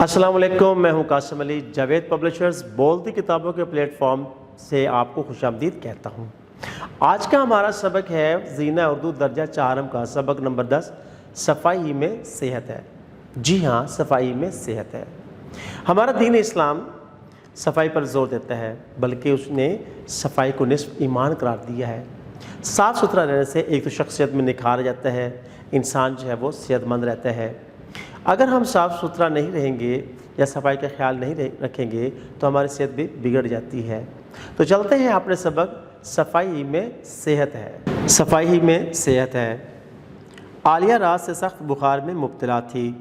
السلام علیکم، میں ہوں قاسم علی، جاوید پبلشرز بولتی کتابوں کے پلیٹ فارم سے آپ کو خوش آمدید کہتا ہوں۔ آج کا ہمارا سبق ہے زینہ اردو درجہ چہارم کا سبق نمبر 10، صفائی میں صحت ہے۔ جی ہاں، صفائی میں صحت ہے۔ ہمارا دین اسلام صفائی پر زور دیتا ہے، بلکہ اس نے صفائی کو نصف ایمان قرار دیا ہے۔ صاف ستھرا رہنے سے ایک تو شخصیت میں نکھار آ جاتا ہے، انسان جو ہے وہ صحت مند رہتا ہے۔ اگر ہم صاف ستھرا نہیں رہیں گے یا صفائی کا خیال نہیں رکھیں گے تو ہماری صحت بھی بگڑ جاتی ہے۔ تو چلتے ہیں اپنے سبق، صفائی میں صحت ہے۔ صفائی میں صحت ہے۔ عالیہ رات سے سخت بخار میں مبتلا تھی۔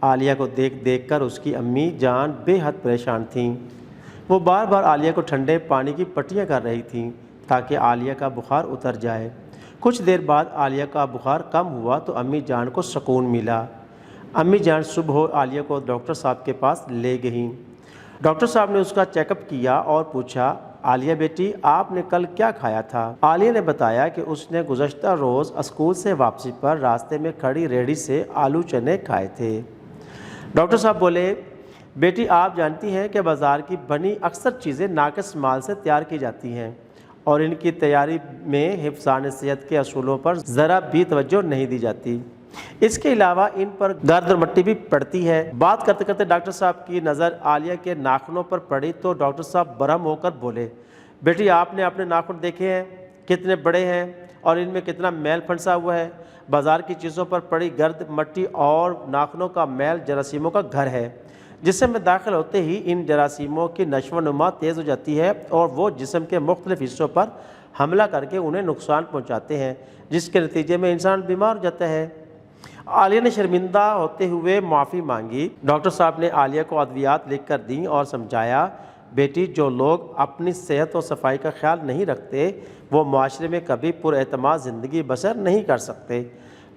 عالیہ کو دیکھ کر اس کی امی جان بے حد پریشان تھیں۔ وہ بار بار عالیہ کو ٹھنڈے پانی کی پٹیاں کر رہی تھیں تاکہ عالیہ کا بخار اتر جائے۔ کچھ دیر بعد عالیہ کا بخار کم ہوا تو امی جان کو سکون ملا۔ امی جان صبح عالیہ کو ڈاکٹر صاحب کے پاس لے گئیں۔ ڈاکٹر صاحب نے اس کا چیک اپ کیا اور پوچھا، عالیہ بیٹی آپ نے کل کیا کھایا تھا؟ عالیہ نے بتایا کہ اس نے گزشتہ روز اسکول سے واپسی پر راستے میں کھڑی ریہڑی سے آلو چنے کھائے تھے۔ ڈاکٹر صاحب بولے، بیٹی آپ جانتی ہیں کہ بازار کی بنی اکثر چیزیں ناقص مال سے تیار کی جاتی ہیں اور ان کی تیاری میں حفظان صحت کے اصولوں پر ذرا بھی توجہ نہیں دی جاتی۔ اس کے علاوہ ان پر گرد اور مٹی بھی پڑتی ہے۔ بات کرتے کرتے ڈاکٹر صاحب کی نظر عالیہ کے ناخنوں پر پڑی تو ڈاکٹر صاحب برہم ہو کر بولے، بیٹی آپ نے اپنے ناخن دیکھے ہیں؟ کتنے بڑے ہیں اور ان میں کتنا میل پھنسا ہوا ہے۔ بازار کی چیزوں پر پڑی گرد مٹی اور ناخنوں کا میل جراثیموں کا گھر ہے۔ جسم میں داخل ہوتے ہی ان جراثیموں کی نشو و نما تیز ہو جاتی ہے اور وہ جسم کے مختلف حصوں پر حملہ کر کے انہیں نقصان پہنچاتے ہیں، جس کے نتیجے میں انسان بیمار ہو جاتا ہے۔ عالیہ نے شرمندہ ہوتے ہوئے معافی مانگی۔ ڈاکٹر صاحب نے عالیہ کو ادویات لکھ کر دیں اور سمجھایا، بیٹی جو لوگ اپنی صحت اور صفائی کا خیال نہیں رکھتے وہ معاشرے میں کبھی پر اعتماد زندگی بسر نہیں کر سکتے۔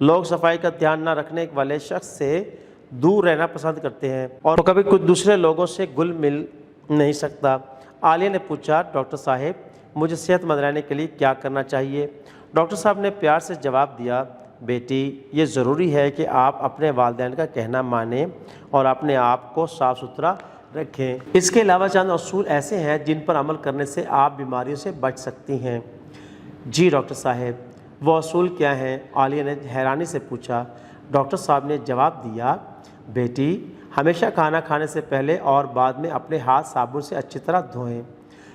لوگ صفائی کا دھیان نہ رکھنے والے شخص سے دور رہنا پسند کرتے ہیں اور وہ کبھی کچھ دوسرے لوگوں سے گل مل نہیں سکتا۔ عالیہ نے پوچھا، ڈاکٹر صاحب مجھے صحت مند رہنے کے لیے کیا کرنا چاہیے؟ ڈاکٹر صاحب نے پیار سے جواب دیا، بیٹی یہ ضروری ہے کہ آپ اپنے والدین کا کہنا مانیں اور اپنے آپ کو صاف ستھرا رکھیں۔ اس کے علاوہ چند اصول ایسے ہیں جن پر عمل کرنے سے آپ بیماریوں سے بچ سکتی ہیں۔ جی ڈاکٹر صاحب، وہ اصول کیا ہیں؟ عالیہ نے حیرانی سے پوچھا۔ ڈاکٹر صاحب نے جواب دیا، بیٹی ہمیشہ کھانا کھانے سے پہلے اور بعد میں اپنے ہاتھ صابن سے اچھی طرح دھوئیں۔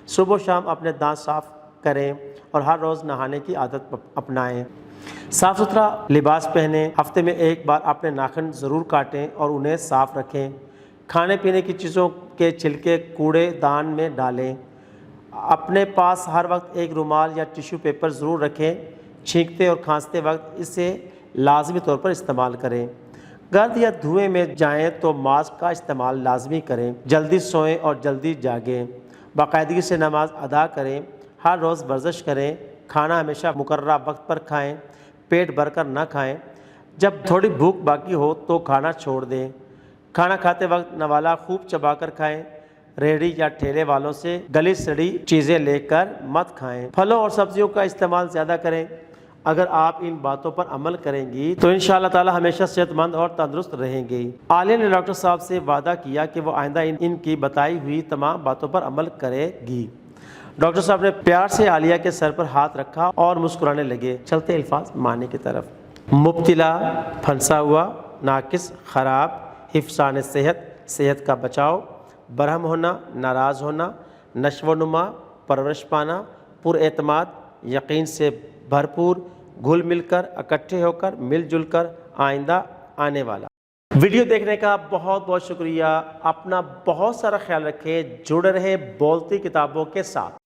صبح و شام اپنے دانت صاف کریں اور ہر روز نہانے کی عادت اپنائیں۔ صاف ستھرا لباس پہنیں۔ ہفتے میں ایک بار اپنے ناخن ضرور کاٹیں اور انہیں صاف رکھیں۔ کھانے پینے کی چیزوں کے چھلکے کوڑے دان میں ڈالیں۔ اپنے پاس ہر وقت ایک رومال یا ٹیشو پیپر ضرور رکھیں۔ چھینکتے اور کھانستے وقت اسے لازمی طور پر استعمال کریں۔ گرد یا دھوئیں میں جائیں تو ماسک کا استعمال لازمی کریں۔ جلدی سوئیں اور جلدی جاگیں۔ باقاعدگی سے نماز ادا کریں۔ ہر روز ورزش کریں۔ کھانا ہمیشہ مقررہ وقت پر کھائیں۔ پیٹ بھر کر نہ کھائیں۔ جب تھوڑی بھوک باقی ہو تو کھانا چھوڑ دیں۔ کھانا کھاتے وقت نوالا خوب چبا کر کھائیں۔ ریہڑی یا ٹھیلے والوں سے گلی سڑی چیزیں لے کر مت کھائیں۔ پھلوں اور سبزیوں کا استعمال زیادہ کریں۔ اگر آپ ان باتوں پر عمل کریں گی تو انشاءاللہ تعالی ہمیشہ صحت مند اور تندرست رہیں گی۔ عالیہ نے ڈاکٹر صاحب سے وعدہ کیا کہ وہ آئندہ ان کی بتائی ہوئی تمام باتوں پر عمل کرے گی۔ ڈاکٹر صاحب نے پیار سے عالیہ کے سر پر ہاتھ رکھا اور مسکرانے لگے۔ چلتے الفاظ معنی کی طرف۔ مبتلا، پھنسا ہوا، ناقص، خراب، حفظان صحت، صحت کا بچاؤ، برہم ہونا، ناراض ہونا، نشو و نما، پرورش پانا، پر اعتماد، یقین سے بھرپور، گھل مل کر، اکٹھے ہو کر، مل جل کر، آئندہ، آنے والا۔ ویڈیو دیکھنے کا بہت بہت شکریہ۔ اپنا بہت سارا خیال رکھیں، جڑے رہیں بولتی کتابوں کے ساتھ۔